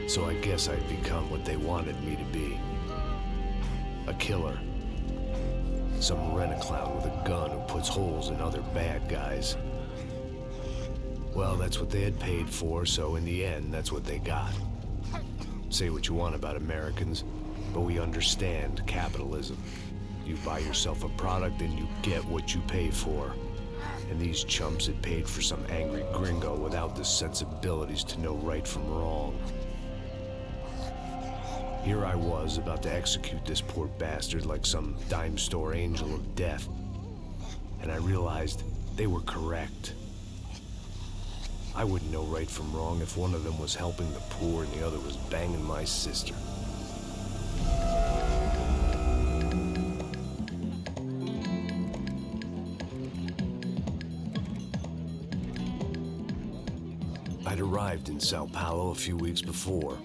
So I guess I'd become what they wanted me to be. A killer. Some rent-a-clown with a gun who puts holes in other bad guys. Well, that's what they had paid for, so in the end, that's what they got. Say what you want about Americans, but we understand capitalism. You buy yourself a product and you get what you pay for. And these chumps had paid for some angry gringo without the sensibilities to know right from wrong. Here I was, about to execute this poor bastard like some dime store angel of death. And I realized they were correct. I wouldn't know right from wrong if one of them was helping the poor and the other was banging my sister. I'd arrived in São Paulo a few weeks before.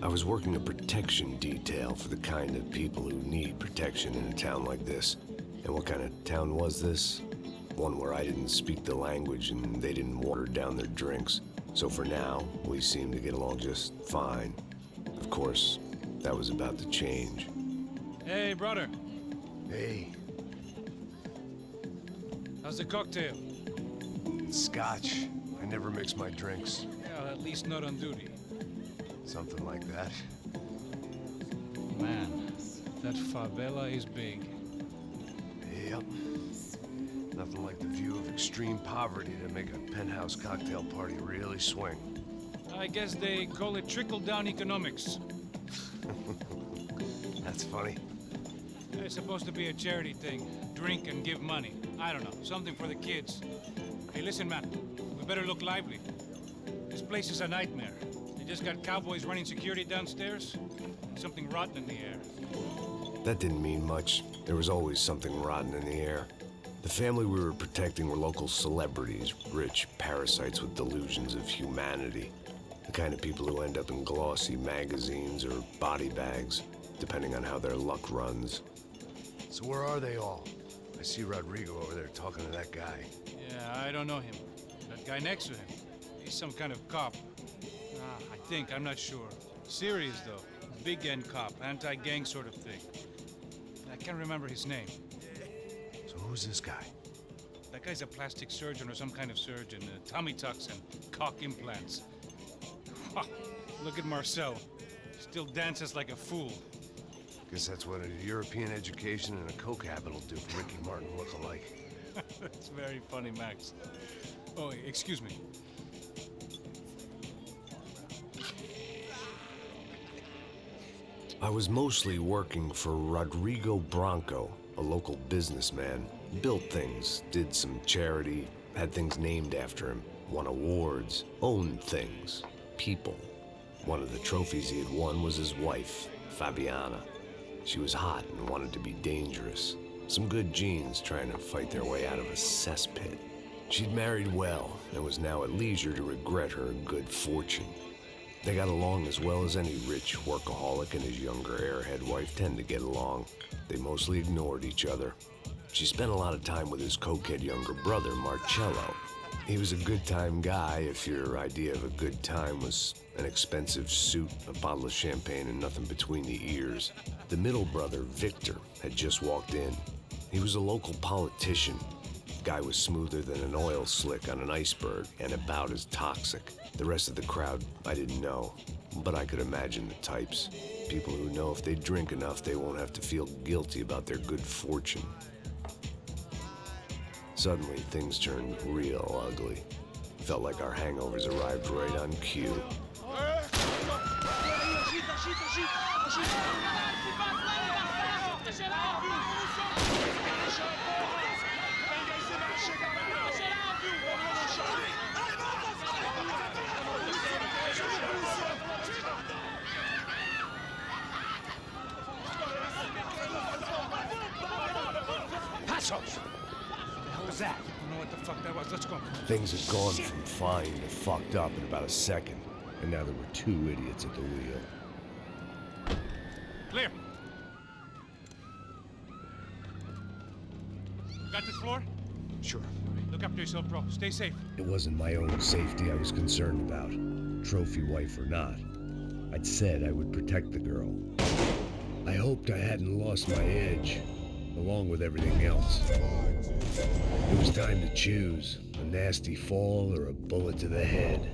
I was working a protection detail for the kind of people who need protection in a town like this. And what kind of town was this? One where I didn't speak the language and they didn't water down their drinks. So for now, we seemed to get along just fine. Of course, that was about to change. Hey, brother. Hey. How's the cocktail? Scotch. I never mix my drinks. Yeah, at least not on duty. Something like that. Man, that favela is big. Yep. Nothing like the view of extreme poverty to make a penthouse cocktail party really swing. I guess they call it trickle-down economics. That's funny. It's supposed to be a charity thing. Drink and give money. I don't know, something for the kids. Hey, listen, man. We better look lively. This place is a nightmare. They just got cowboys running security downstairs, and something rotten in the air. That didn't mean much. There was always something rotten in the air. The family we were protecting were local celebrities, rich parasites with delusions of humanity. The kind of people who end up in glossy magazines or body bags, depending on how their luck runs. So where are they all? I see Rodrigo over there talking to that guy. Yeah, I don't know him. That guy next to him, he's some kind of cop. I think, I'm not sure. Serious, though. Big-end cop, anti-gang sort of thing. I can't remember his name. So who's this guy? That guy's a plastic surgeon or some kind of surgeon. Tummy tucks and cock implants. Look at Marcel. Still dances like a fool. Guess that's what a European education and a coke habit will do for Ricky Martin look-alike. That's very funny, Max. Oh, excuse me. I was mostly working for Rodrigo Branco, a local businessman. Built things, did some charity, had things named after him, won awards, owned things, people. One of the trophies he had won was his wife, Fabiana. She was hot and wanted to be dangerous. Some good genes trying to fight their way out of a cesspit. She'd married well and was now at leisure to regret her good fortune. They got along as well as any rich workaholic and his younger airhead wife tend to get along. They mostly ignored each other. She spent a lot of time with his cokehead younger brother, Marcello. He was a good-time guy if your idea of a good time was an expensive suit, a bottle of champagne, and nothing between the ears. The middle brother, Victor, had just walked in. He was a local politician. Guy was smoother than an oil slick on an iceberg and about as toxic. The rest of the crowd, I didn't know, but I could imagine the types. People who know if they drink enough, they won't have to feel guilty about their good fortune. Suddenly, things turned real ugly. Felt like our hangovers arrived right on cue. That? I don't know what the fuck that was. Let's go. Things had gone from fine to fucked up in about a second, and now there were two idiots at the wheel. Clear. Got this floor? Sure. Look after yourself, bro. Stay safe. It wasn't my own safety I was concerned about, trophy wife or not. I'd said I would protect the girl. I hoped I hadn't lost my edge, along with everything else. It was time to choose, a nasty fall or a bullet to the head.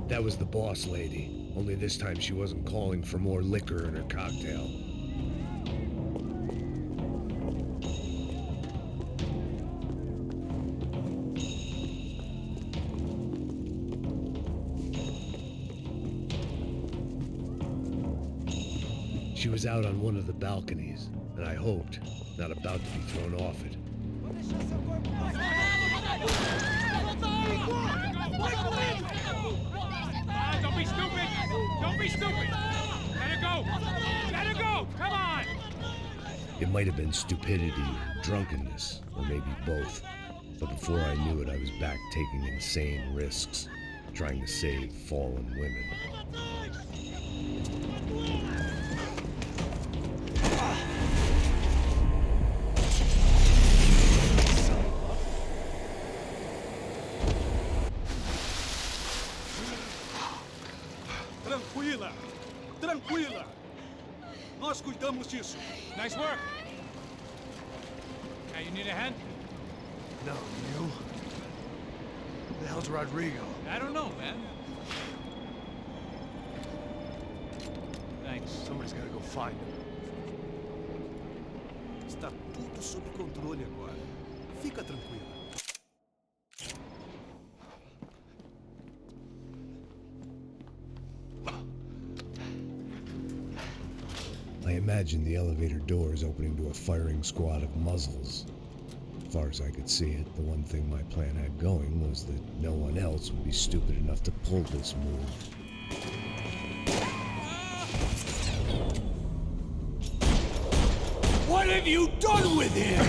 That was the boss lady, only this time she wasn't calling for more liquor in her cocktail. She was out on one of the balconies, and I hoped, not about to be thrown off it. Don't be stupid! Don't be stupid! Let her go! Let her go! Come on! It might have been stupidity, drunkenness, or maybe both. But before I knew it, I was back taking insane risks, trying to save fallen women. Tranquila! Tranquila! Nós cuidamos disso. Nice work! Now you need a hand? No, you? Who the hell's Rodrigo? I don't know, man. Thanks. Somebody's gotta go find him. Está tudo sob controle agora. Fica tranquila. I imagined the elevator doors opening to a firing squad of muzzles. As far as I could see it, the one thing my plan had going was that no one else would be stupid enough to pull this move. What have you done with him?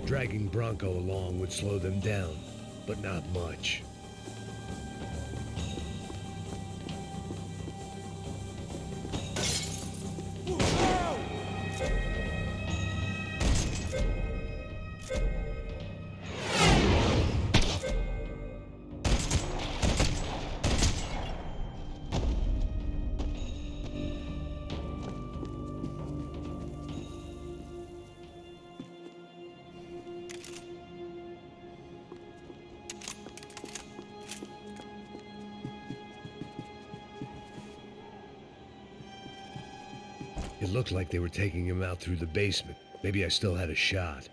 Dragging Bronco along would slow them down, but not much. It looked like they were taking him out through the basement. Maybe I still had a shot.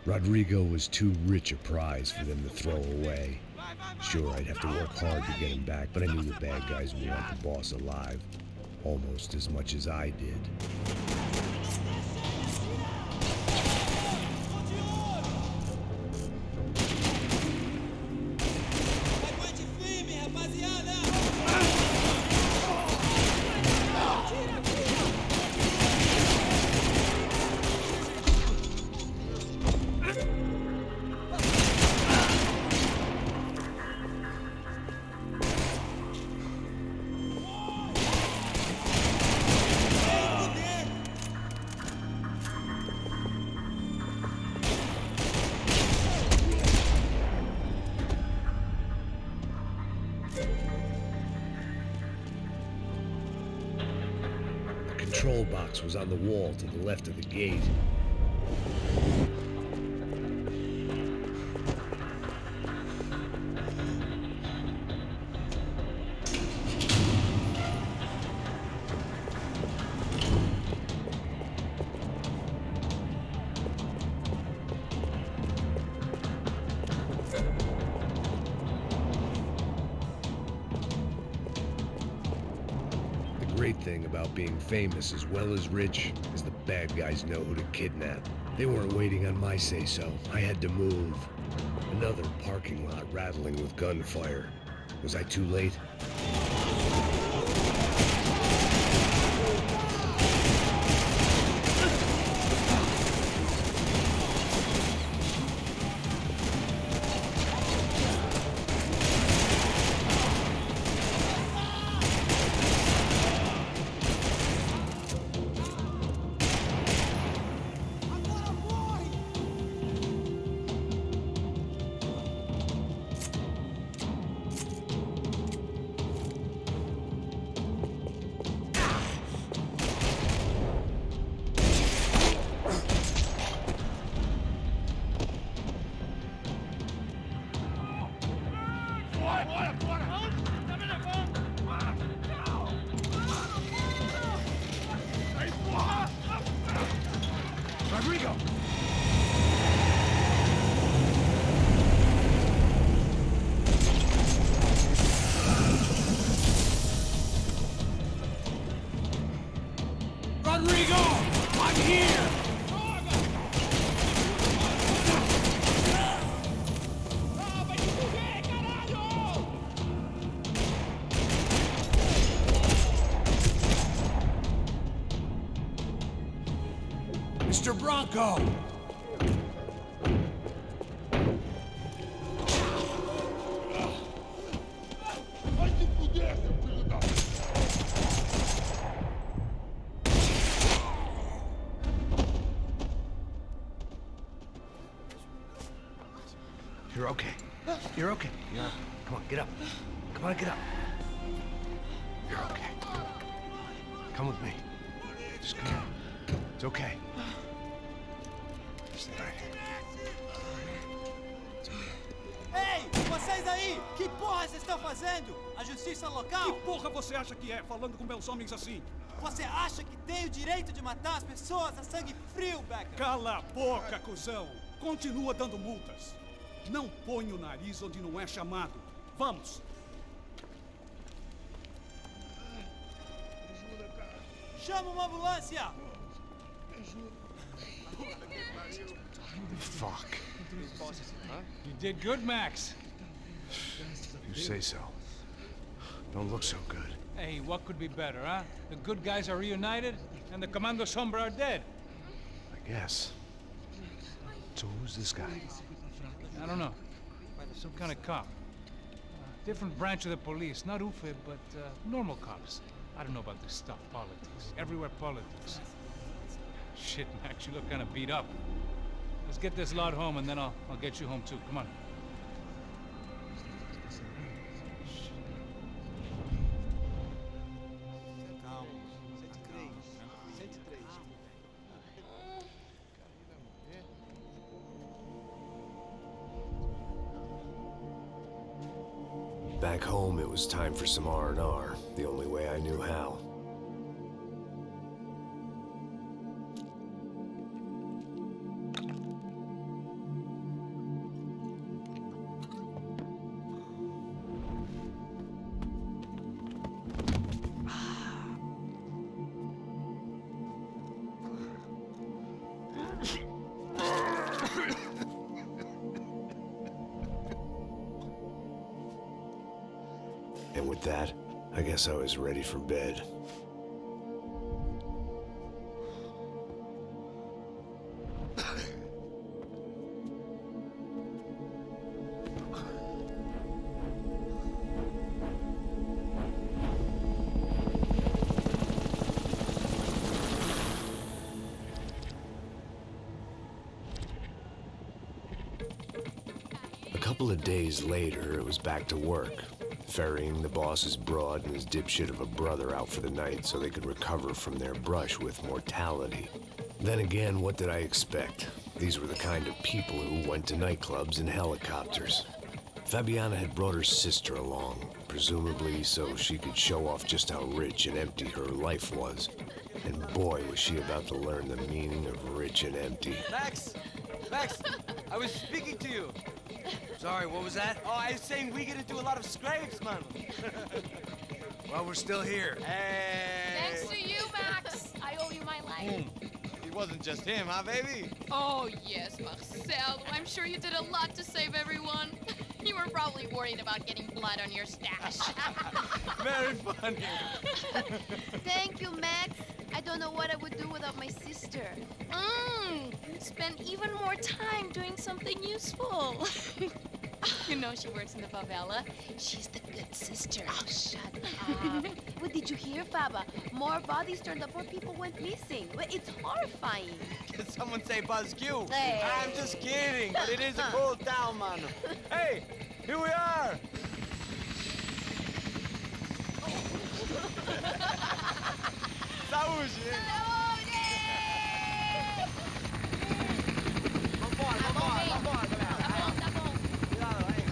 Rodrigo was too rich a prize for them to throw away. Sure, I'd have to work hard to get him back, but I knew the bad guys would want the boss alive, almost as much as I did. control box was on the wall to the left of the gate. The great thing about being famous as well as rich is the bad guys know who to kidnap. They weren't waiting on my say-so. I had to move. Another parking lot rattling with gunfire. Was I too late? Rodrigo! Rodrigo! I'm here! Mr. Bronco! You're okay. You're okay. Yeah. Come on, get up. Come on, get up. You're okay. Come with me. Just come on. It's okay. Stay right here. Ei, vocês aí! Que porra vocês estão fazendo? A justiça local? Que porra você acha que é, falando com meus homens assim? Você acha que tem o direito de matar as pessoas a sangue frio, Becker? Cala a boca, cuzão! Continua dando multas. Não põe o nariz onde não é chamado. Vamos! Chama uma ambulância! Fuck. You did good, Max. You say so. Don't look so good. Hey, what could be better, huh? The good guys are reunited, and the Commando Sombra are dead. I guess. So who's this guy? I don't know. Some kind of cop. Different branch of the police. Not UFE, but normal cops. I don't know about this stuff. Politics. Everywhere politics. Shit, Max, you look kind of beat up. Let's get this lot home, and then I'll get you home too. Come on. Back home, it was time for some R&R, the only way I knew how. And with that, I guess I was ready for bed. A couple of days later, it was back to work. ferrying the boss's broad and his dipshit of a brother out for the night so they could recover from their brush with mortality. Then again, what did I expect? These were the kind of people who went to nightclubs in helicopters. Fabiana had brought her sister along, presumably so she could show off just how rich and empty her life was. And boy, was she about to learn the meaning of rich and empty. Max! Max! I was speaking to you. Sorry, what was that? Oh, I was saying we get to do a lot of scrapes, man. Well, we're still here. Hey! Thanks to you, Max. I owe you my life. It wasn't just him, huh, baby? Oh, yes, Marcel. I'm sure you did a lot to save everyone. You were probably worried about getting blood on your stash. Very funny. Thank you, Max. I don't know what I would do without my sister. Spend even more time doing something useful. You know she works in the favela. She's the good sister. Oh, shut up. What did you hear, Faba? More bodies turned up where people went missing. It's horrifying. Did someone say Buzz Q? Hey. I'm just kidding, but it is a cool town, man. Hey, here we are. Saúde! Vambora, galera. Tá bom. Cuidado aí.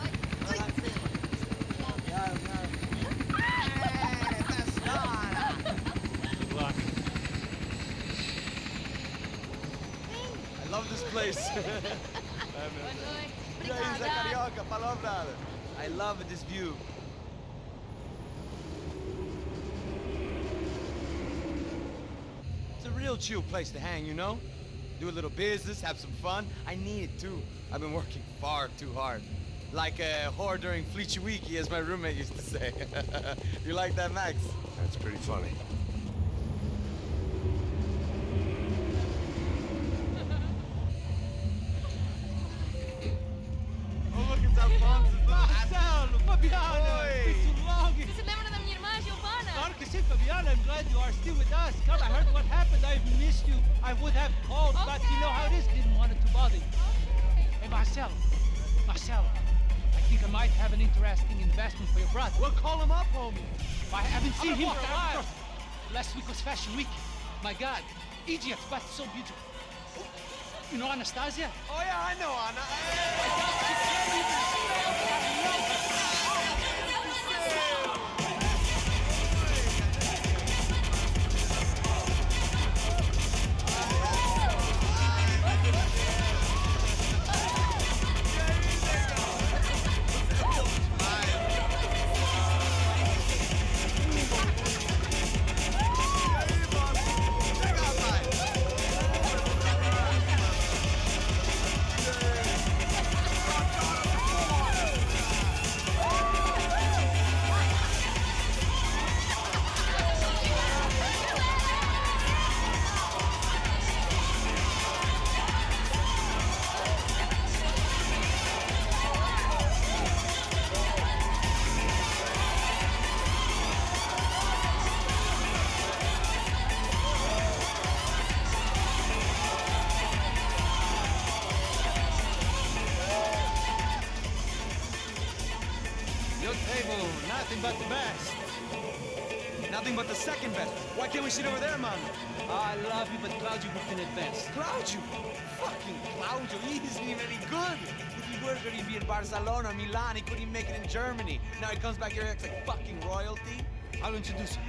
Good luck. I love this place. E aí, Zé Carioca, falou, brother. I love this view. It's a real chill place to hang, you know? Do a little business, have some fun. I need it too. I've been working far too hard. Like a whore during Fleechy Weeky, as my roommate used to say. You like that, Max? That's pretty funny. Oh, look, it's Alfonso. Marcelo, Fabiana, Oi. it's too long. Você se lembra da minha irmã, Giovanna? Claro que sim, Fabiana. I'm glad you are still with us. Come, I heard what happened. I've missed you. I would have called, but you know how it is. Didn't want it to bother you. Hey, Marcelo. Marcelo, I think I might have an interesting investment for your brother. Well, call him up, homie. I haven't seen him for a while. Last week was Fashion Week. My God, Egypt, but so beautiful. You know Anastasia? Oh, yeah, I know, Anna. Nothing but the best. Nothing but the second best. Why can't we sit over there, man? I love you, but Claudio booked in advance. Claudio! Fucking Claudio, he isn't even any good. If he were good, he'd be in Barcelona or Milan. He couldn't even make it in Germany. Now he comes back here and acts like fucking royalty. I'll introduce you.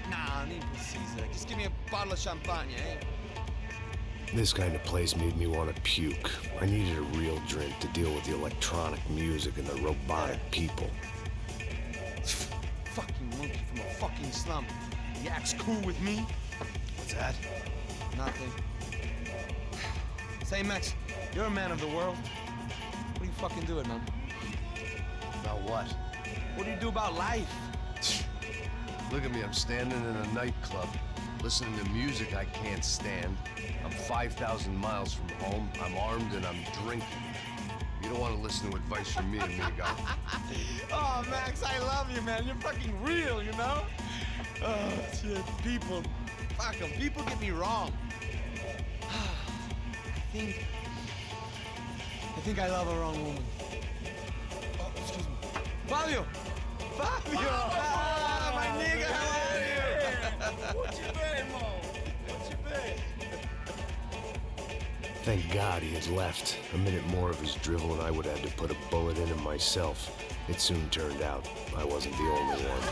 Nah, need precisa. Just give me a bottle of champagne, eh? This kind of place made me want to puke. I needed a real drink to deal with the electronic music and the robotic people. Fucking monkey from a fucking slum. He acts cool with me. What's that? Nothing. Say, Max, you're a man of the world. What do you fucking do it, man? About what? What do you do about life? Look at me, I'm standing in a nightclub, listening to music I can't stand. I'm 5,000 miles from home, I'm armed, and I'm drinking. You don't want to listen to advice from me, amigo. Oh, Max, I love you, man. You're fucking real, you know? Oh, shit. People. Fuck 'em. People get me wrong. I think I love a wrong woman. Oh, excuse me. Fabio! Fabio! Ah, my nigga, how are you? Muito bem, irmão. Muito bem. Thank God he had left. A minute more of his drivel and I would have had to put a bullet in him myself. It soon turned out I wasn't the only one.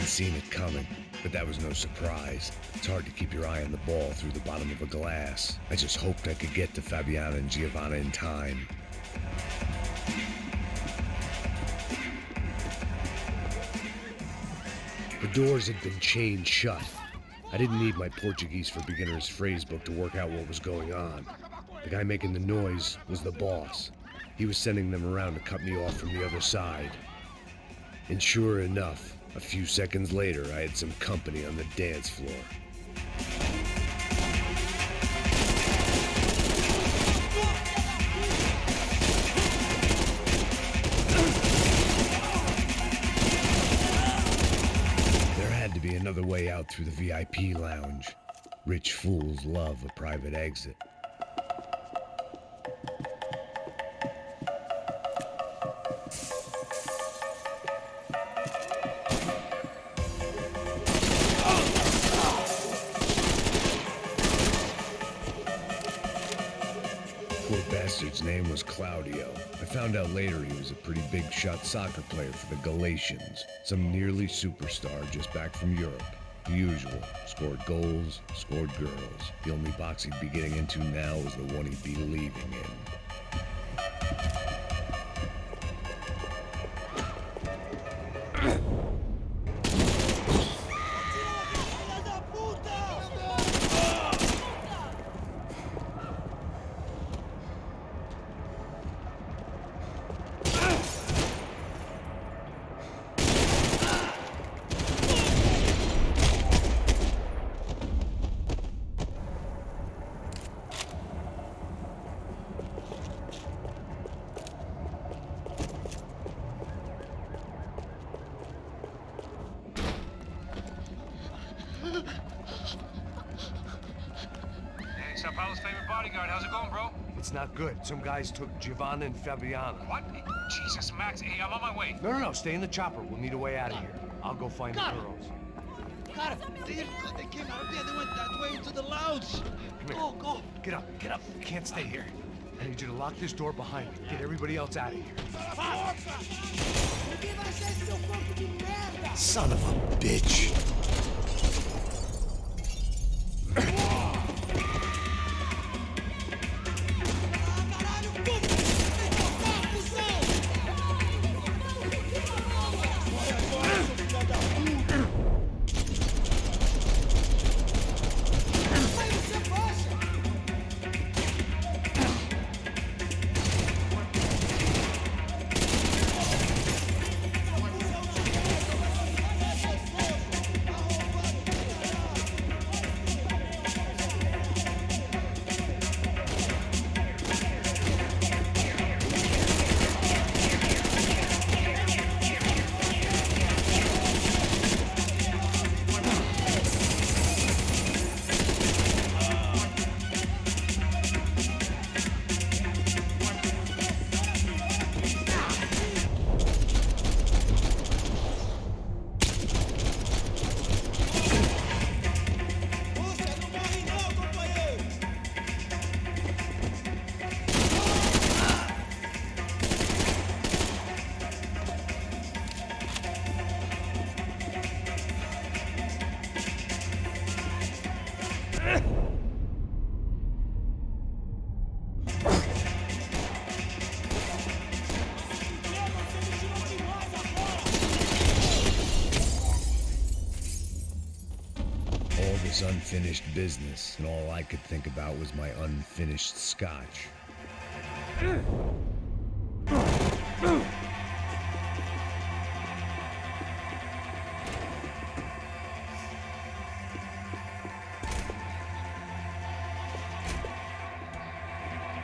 Seen it coming, but that was no surprise. It's hard to keep your eye on the ball through the bottom of a glass. I just hoped I could get to Fabiana and Giovanna in time. The doors had been chained shut. I didn't need my Portuguese for Beginners phrase book to work out what was going on. The guy making the noise was the boss. He was sending them around to cut me off from the other side. And sure enough, a few seconds later, I had some company on the dance floor. There had to be another way out through the VIP lounge. Rich fools love a private exit. His name was Claudio. I found out later he was a pretty big shot soccer player for the Galatians, some nearly superstar just back from Europe. The usual, scored goals, scored girls. The only box he'd be getting into now was the one he'd be leaving in. São Paulo's favorite bodyguard. How's it going, bro? It's not good. Some guys took Giovanna and Fabiana. What? Jesus, Max. Hey, I'm on my way. No. Stay in the chopper. We'll need a way out of here. I'll go find the girls. Cara, they came out there. They went that way into the lounge. Come here. Go. Get up. You can't stay here. I need you to lock this door behind you. Get everybody else out of here. Son of a bitch. unfinished business, and all I could think about was my unfinished scotch.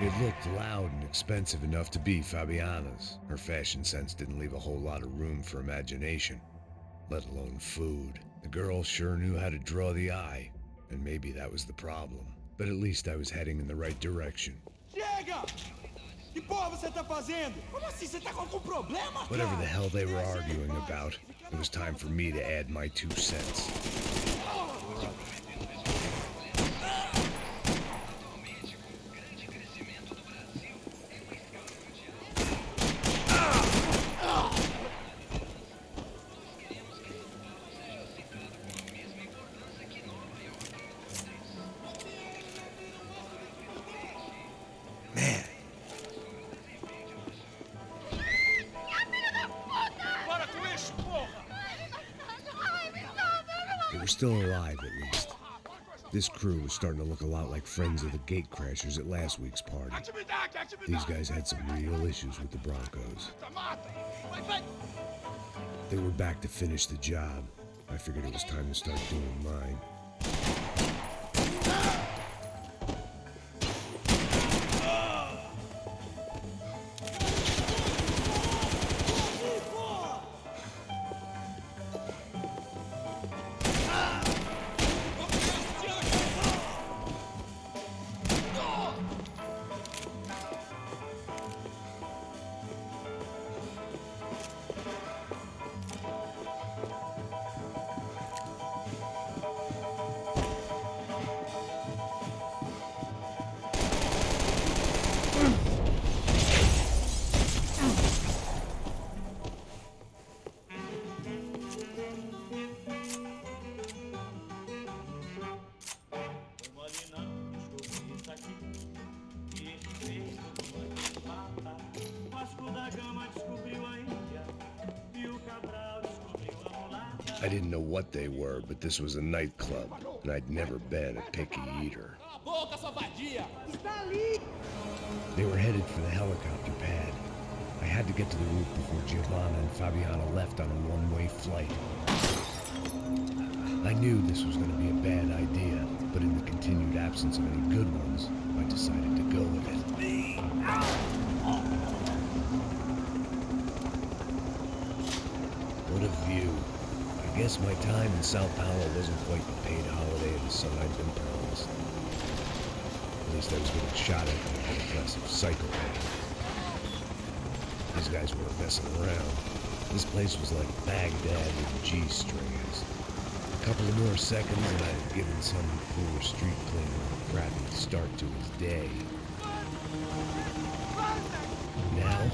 It looked loud and expensive enough to be Fabiana's. Her fashion sense didn't leave a whole lot of room for imagination, let alone food. The girl sure knew how to draw the eye, and maybe that was the problem. But at least I was heading in the right direction. Chega! Que porra você tá fazendo? Como assim? Você tá com algum problema? Whatever the hell they were arguing about, it was time for me to add my 2 cents. Still alive, at least. This crew was starting to look a lot like friends of the gatecrashers at last week's party. These guys had some real issues with the Broncos. They were back to finish the job. I figured it was time to start doing mine. I didn't know what they were, but this was a nightclub, and I'd never been a picky eater. They were headed for the helicopter pad. I had to get to the roof before Giovanna and Fabiana left on a one-way flight. I knew this was going to be a bad idea, but in the continued absence of any good ones, I decided to go with it. What a view. I guess my time in São Paulo wasn't quite the paid holiday of the sun I'd been promised. At least I was getting shot at by an aggressive psychopath. These guys weren't messing around. This place was like Baghdad with G-strings. A couple of more seconds and I'd have given some poor street cleaner a crappy start to his day. Now,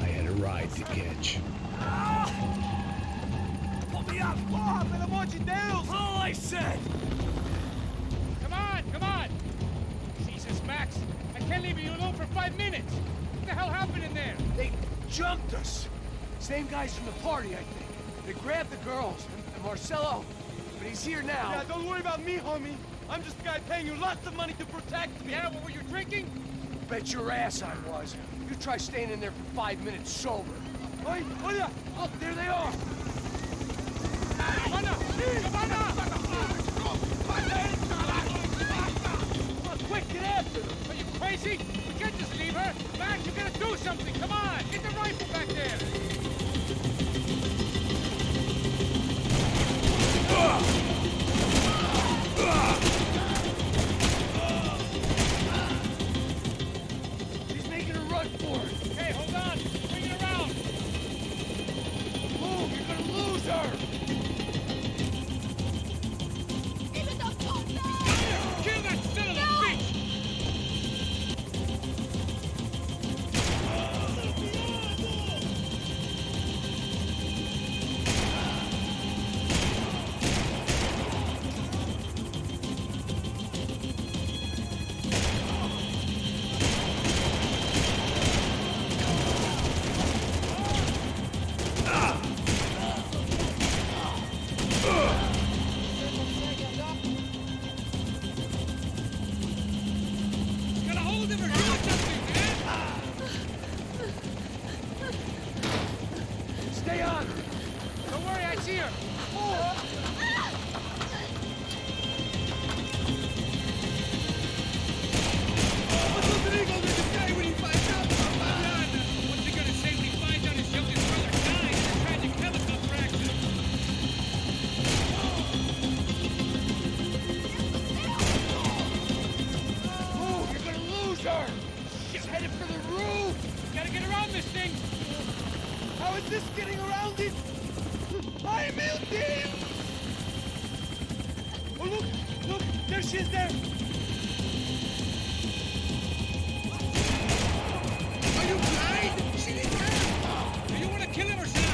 I had a ride to catch. Porra, pelo amor de Deus! All I said! Come on! Jesus, Max, I can't leave you alone for 5 minutes! What the hell happened in there? They jumped us! Same guys from the party, I think. They grabbed the girls, and Marcelo, but he's here now. Yeah, don't worry about me, homie. I'm just a guy paying you lots of money to protect me. Yeah, what were you drinking? Bet your ass I was. You try staying in there for 5 minutes sober. Oi, Olha! Look, there they are! Quick, get after them! Are you crazy? We can't just leave her! Max, you gotta do something! Come on! Get the rifle back there! He's making a run for it! Hey, hold on! Bring it around! Move! You're gonna lose her! Kill that son of a bitch! on! Don't worry, I see her! What's he gonna say when he finds out his youngest brother died in a tragic helicopter accident? Oh, you're gonna lose her! She's headed for the roof! Gotta get around this thing! How is this getting around it? Ai, meu Deus! Oh, look! There she is there! Are you blind? She didn't have! Do you wanna kill him or should I?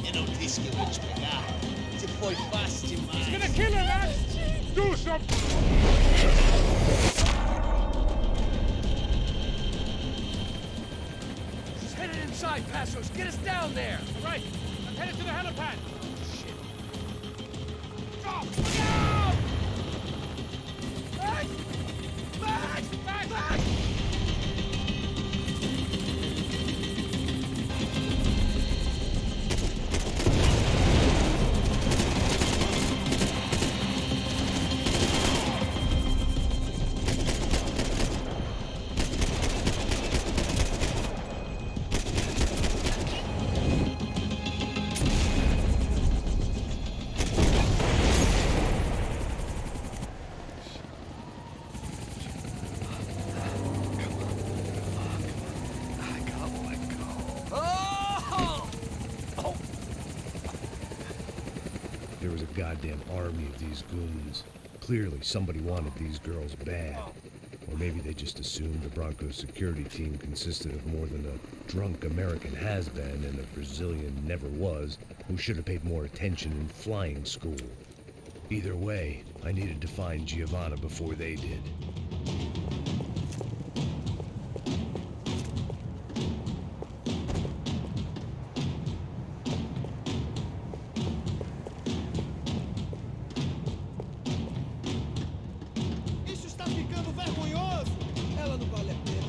Eu não disse que eu ia te pegar. Você foi fácil demais. He's gonna kill her, Max! Do something! She's headed inside, Passos. Get us down there! Right, I'm headed to the helipad. Max! Max! Max! Max! There was a goddamn army of these goons. Clearly, somebody wanted these girls bad. Or maybe they just assumed the Broncos security team consisted of more than a drunk American has-been and a Brazilian never-was who should have paid more attention in flying school. Either way, I needed to find Giovanna before they did. Isso está ficando vergonhoso. Ela não vale a pena.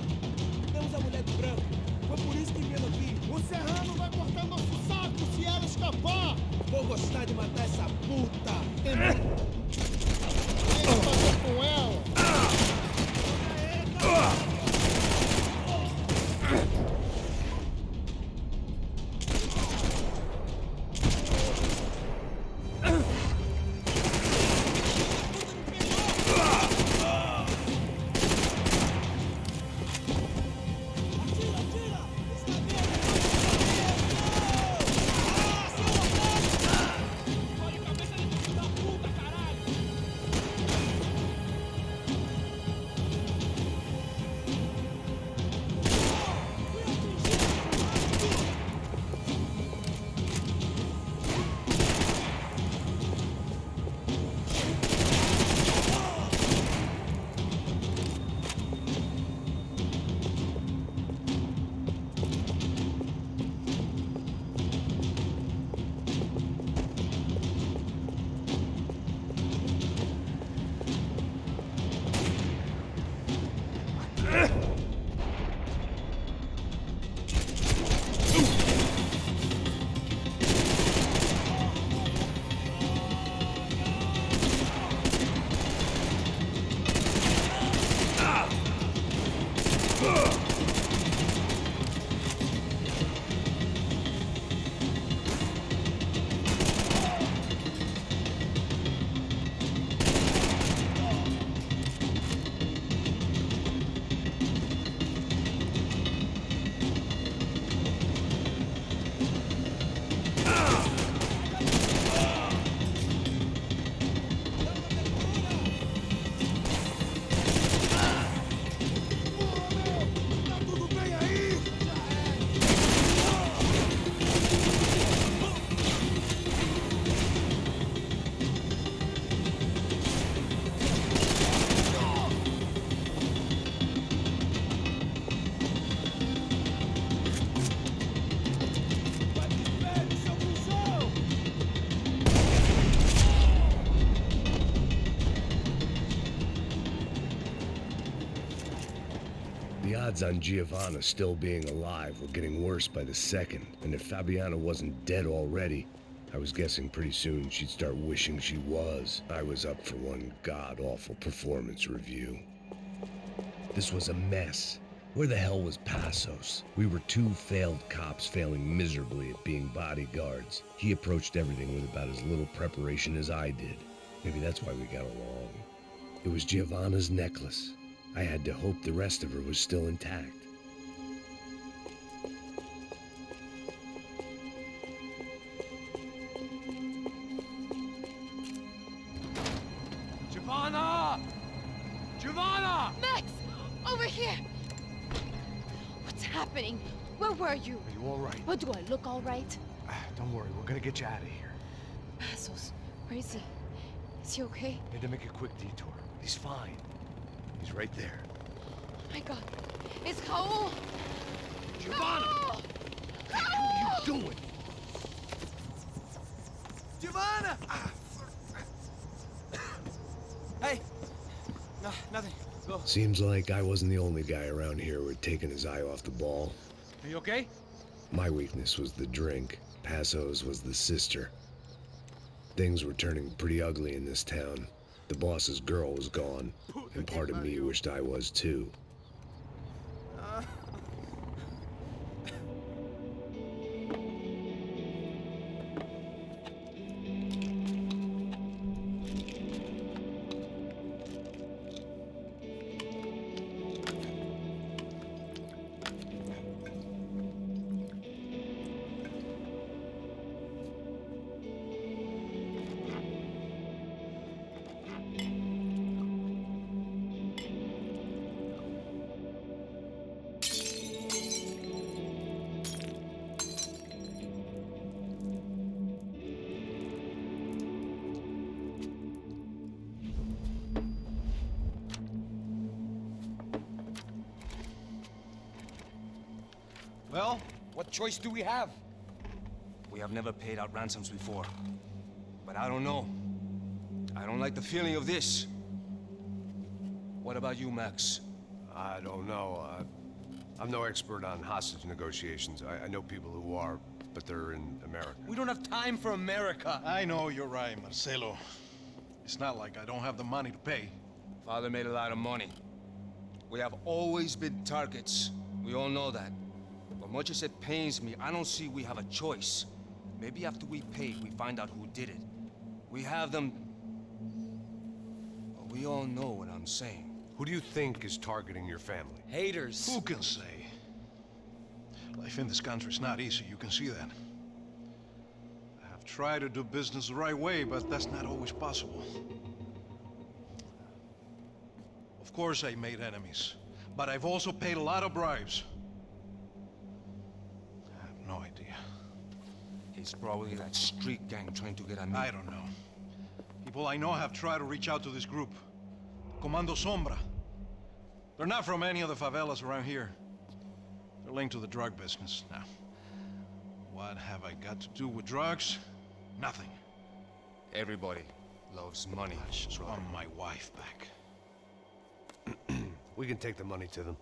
Temos a mulher do branco. Foi por isso que viemos aqui. O Serrano vai cortar nosso saco se ela escapar. Vou gostar de matar essa puta. O que fazer com ela? Olha a cabeça desse filho da puta, caralho! odds on Giovanna still being alive were getting worse by the second, and if Fabiana wasn't dead already, I was guessing pretty soon she'd start wishing she was. I was up for one god-awful performance review. This was a mess. Where the hell was Passos? We were two failed cops failing miserably at being bodyguards. He approached everything with about as little preparation as I did. Maybe that's why we got along. It was Giovanna's necklace. I had to hope the rest of her was still intact. Giovanna! Giovanna! Max! Over here! What's happening? Where were you? Are you all right? What, do I look all right? Don't worry, we're gonna get you out of here. Passos, where is he? Is he okay? Had to make a quick detour. He's fine. He's right there. Oh my God. It's Raul! Giovanna! Raul! What are you doing? Giovanna! Hey! No, nothing. Go. Seems like I wasn't the only guy around here who had taken his eye off the ball. Are you okay? My weakness was the drink. Passos was the sister. Things were turning pretty ugly in this town. The boss's girl was gone, and part of me wished I was too. Well, what choice do we have? We have never paid out ransoms before. But I don't know. I don't like the feeling of this. What about you, Max? I don't know. I'm no expert on hostage negotiations. I know people who are, but they're in America. We don't have time for America. I know you're right, Marcelo. It's not like I don't have the money to pay. Father made a lot of money. We have always been targets. We all know that. But much as it pains me, I don't see we have a choice. Maybe after we pay, we find out who did it. We have them... Well, we all know what I'm saying. Who do you think is targeting your family? Haters. Who can say? Life in this country is not easy, you can see that. I have tried to do business the right way, but that's not always possible. Of course I made enemies, but I've also paid a lot of bribes. I have no idea. It's probably that street gang trying to get at me. I don't know. People I know have tried to reach out to this group. Comando Sombra. They're not from any of the favelas around here. They're linked to the drug business. Now, what have I got to do with drugs? Nothing. Everybody loves money. I just want my wife back. We can take the money to them.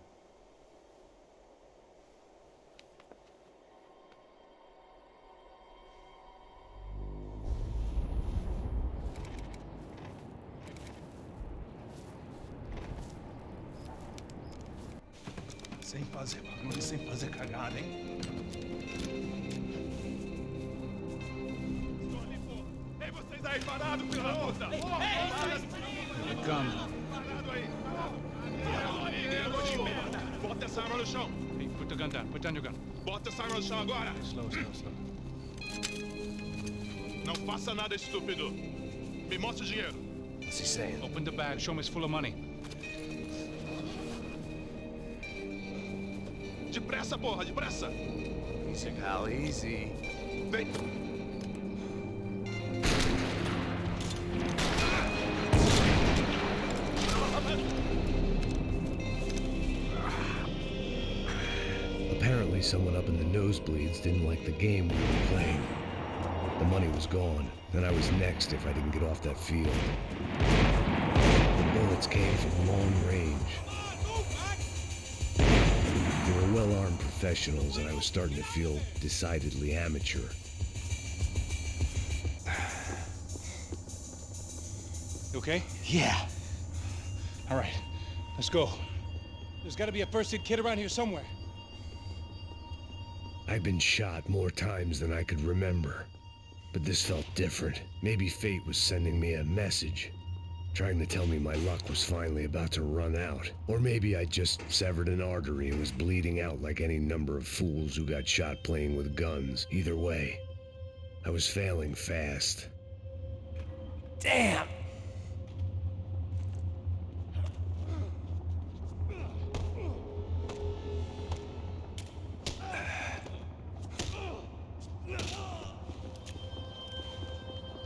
Sem fazer barulho, sem fazer cagada, hein? Ei, vocês aí parados, filha da puta! Calma. Parado aí! Bota essa arma no chão! Hey, put the gun down. Put down your gun. Bota essa arma no chão agora! Slow, slow, slow. Não faça nada, estúpido! Me mostra o dinheiro! What's he saying? Open the bag. Show him it's full of money. Depressa, porra, depressa! Easy, pal, easy. Vem! Apparently someone up in the nosebleeds didn't like the game we were playing. The money was gone, and I was next if I didn't get off that field. The bullets came from long range. They were well-armed professionals, and I was starting to feel decidedly amateur. You okay? Yeah. All right, let's go. There's got to be a first aid kit around here somewhere. I've been shot more times than I could remember, but this felt different. Maybe fate was sending me a message, trying to tell me my luck was finally about to run out. Or maybe I just severed an artery and was bleeding out like any number of fools who got shot playing with guns. Either way, I was failing fast. Damn!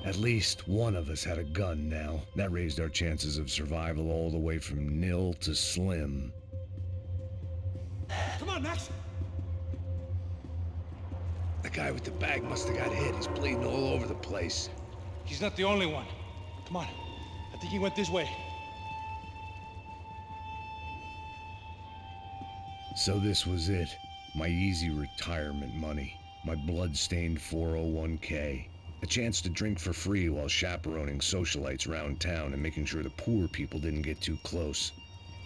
At least one of us had a gun now. That raised our chances of survival all the way from nil to slim. Come on, Max! The guy with the bag must have got hit. He's bleeding all over the place. He's not the only one. Come on, I think he went this way. So this was it. My easy retirement money. My blood-stained 401k. A chance to drink for free while chaperoning socialites around town and making sure the poor people didn't get too close.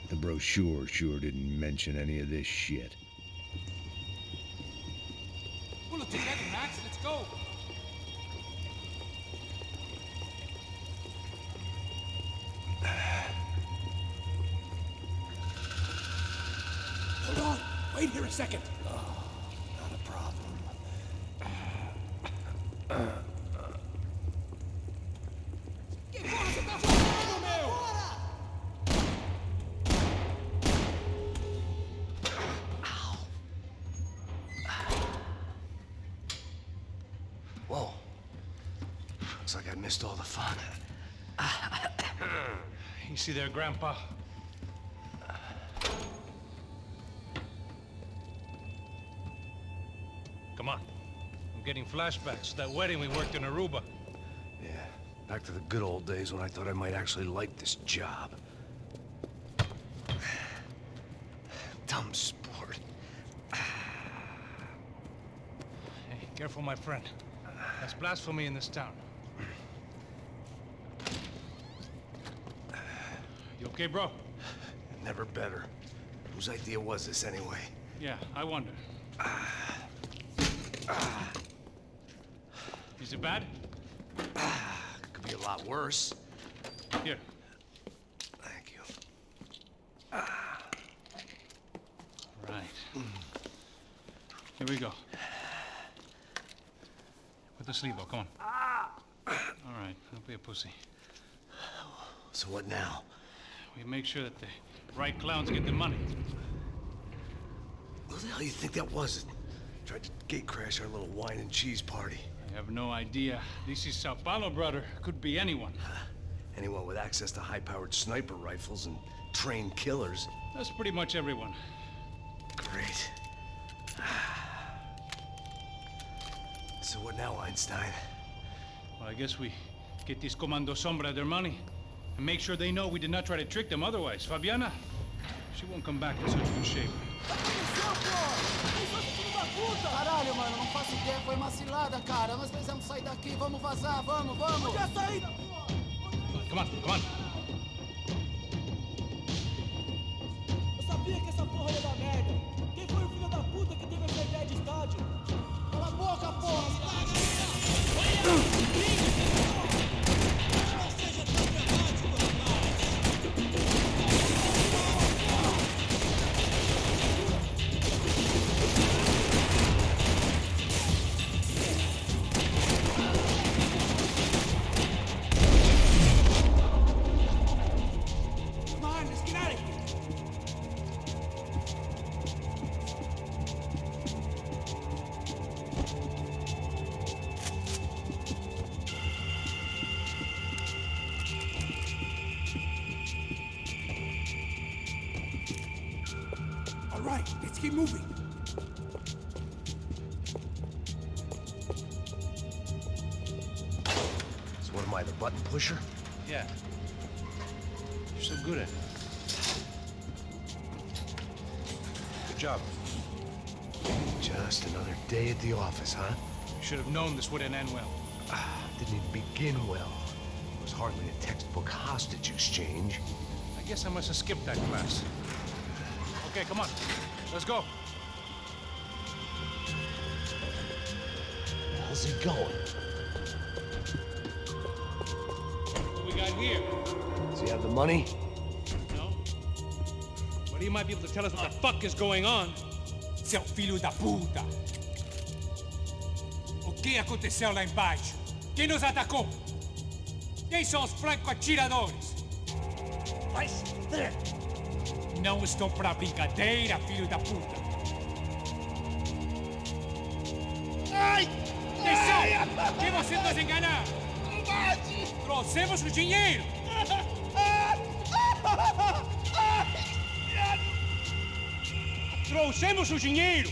The brochure sure didn't mention any of this shit. Pull it together, Max. Let's go. Hold on! Wait here a second. Not a problem. Whoa. Looks like I missed all the fun. You see there, Grandpa? Come on. I'm getting flashbacks to that wedding we worked in Aruba. Yeah, back to the good old days when I thought I might actually like this job. Dumb sport. Hey, careful, my friend. That's blasphemy in this town. You okay, bro? Never better. Whose idea was this anyway? Yeah, I wonder. Is it bad? Could be a lot worse. Here. Thank you. Right. Here we go. Put the sleeve on, come on. All right, don't be a pussy. So what now? We make sure that the right clowns get the money. Who the hell do you think that was? Tried to gate crash our little wine and cheese party. I have no idea. This is São Paulo, brother. Could be anyone. Anyone with access to high-powered sniper rifles and trained killers. That's pretty much everyone. Great. So what now, Einstein? Well, I guess we get these Comando Sombra their money and make sure they know we did not try to trick them otherwise. Fabiana, she won't come back in such good shape. Caralho, mano, não faço ideia, foi uma cilada, cara. Nós precisamos sair daqui, vamos vazar, vamos! Onde é a saída, porra? Come on, come on. Eu sabia que essa porra ia dar merda. Quem foi o filho da puta que teve essa ideia de estádio? Cala a boca, porra! Não seja tão dramático, rapaz! Come on, let's get out of here! All right, let's keep moving. So what am I, the button pusher? Yeah. You're so good at it. Good job. Just another day at the office, huh? You should have known this wouldn't end well. Didn't even begin well. It was hardly a textbook hostage exchange. I guess I must have skipped that class. Okay, come on. Let's go. How's he going? What we got here? Does he have the money? No. But he might be able to tell us what the fuck is going on. Seu filho da puta! O que aconteceu lá embaixo? Quem nos atacou? Quem são os franco-atiradores? Não estou pra brincadeira, filho da puta! Ai! Quem são? Quem você nos enganar? Trouxemos o dinheiro! Trouxemos o dinheiro!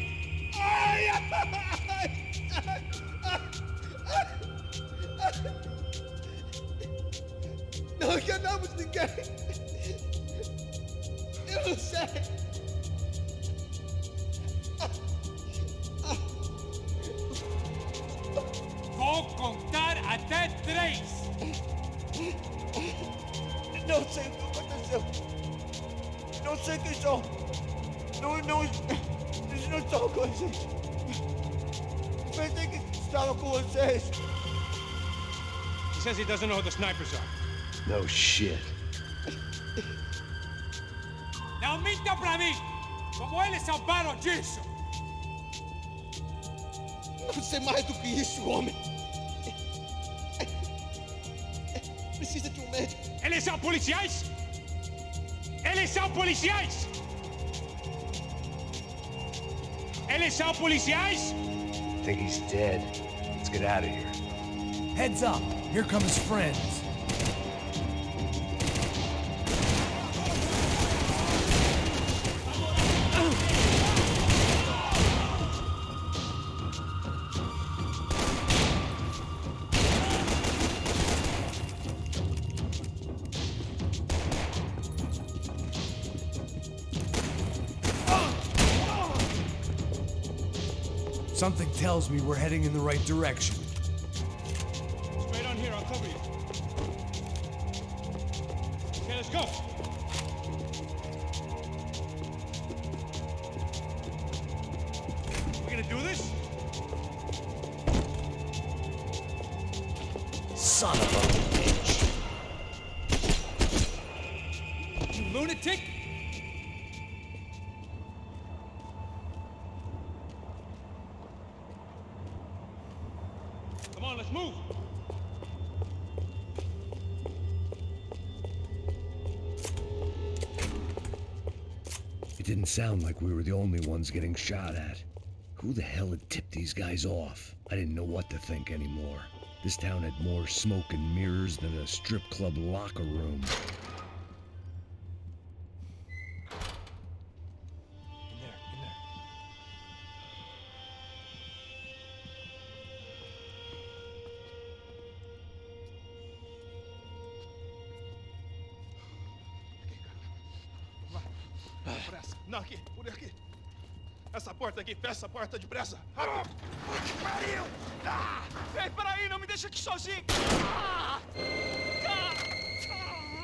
Não enganamos ninguém! Eu não sei! Vou contar até 3! Não sei o que aconteceu! Não sei quem são! Eles não estão com a gente! Pensei que estavam com vocês! He says he doesn't know who the snipers are. No shit. Não minta pra mim! Como eles salvaram disso? Não sei mais do que isso, homem! Precisa de um médico! Eles são policiais? Eles são policiais? Eles são policiais? I think he's dead. Let's get out of here. Heads up! Here come his friends. Something tells me we're heading in the right direction. Straight on here, I'll cover you. Okay, let's go. We gonna do this? Son of a bitch! You lunatic! Come on, let's move. It didn't sound like we were the only ones getting shot at. Who the hell had tipped these guys off? I didn't know what to think anymore. This town had more smoke and mirrors than a strip club locker room. Não, aqui, por aqui. Essa porta aqui, fecha essa porta depressa. Que pariu! Ei, peraí, não me deixa aqui sozinho!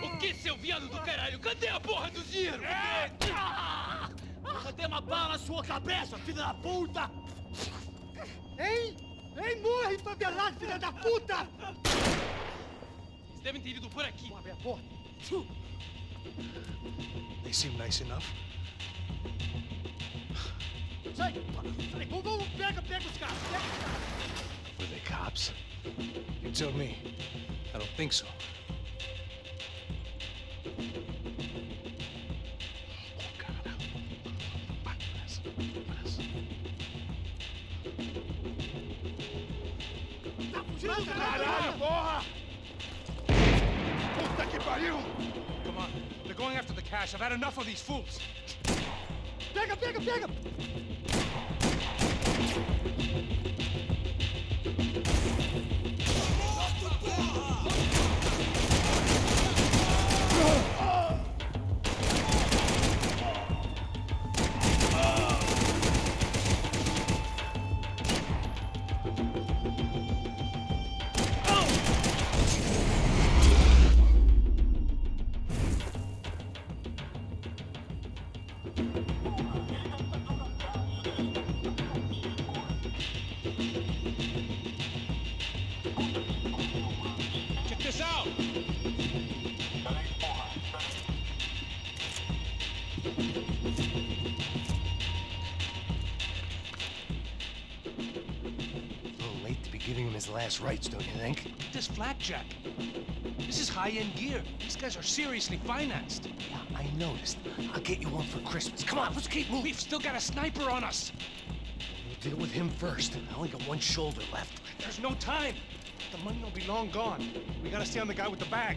O que, seu viado do caralho? Cadê a porra do dinheiro? Cadê uma bala na sua cabeça, filha da puta? Hein? Ei, morre, favelado, filha da puta! Eles devem ter ido por aqui. Vamos abrir a porta. They seem nice enough. Sai! Vamos, pega os caras! Pega os caras! Were they cops? You tell me. I don't think so. Tá fugindo, caralho, porra! Puta que pariu! Come on, they're going after the cash. I've had enough of these fools. Pega! giving him his last rites, don't you think? This flakjack. This is high-end gear. These guys are seriously financed. Yeah, I noticed. I'll get you one for Christmas. Come on, let's keep moving. We've still got a sniper on us. We'll deal with him first. I only got one shoulder left. There's no time. The money will be long gone. We gotta stay on the guy with the bag.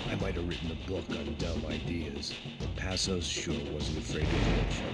I might have written a book on dumb ideas, but Passos sure wasn't afraid to do it for me.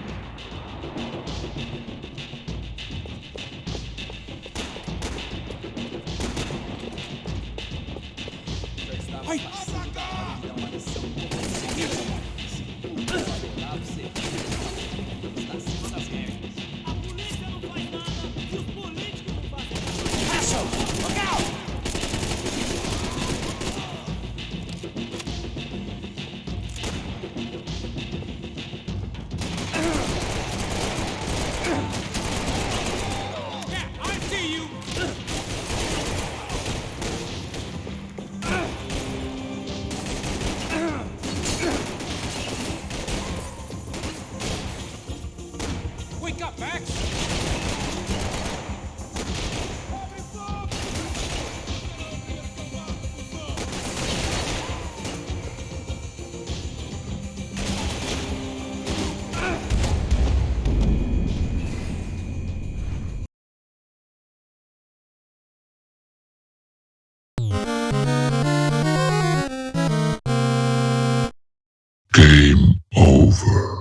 Game over.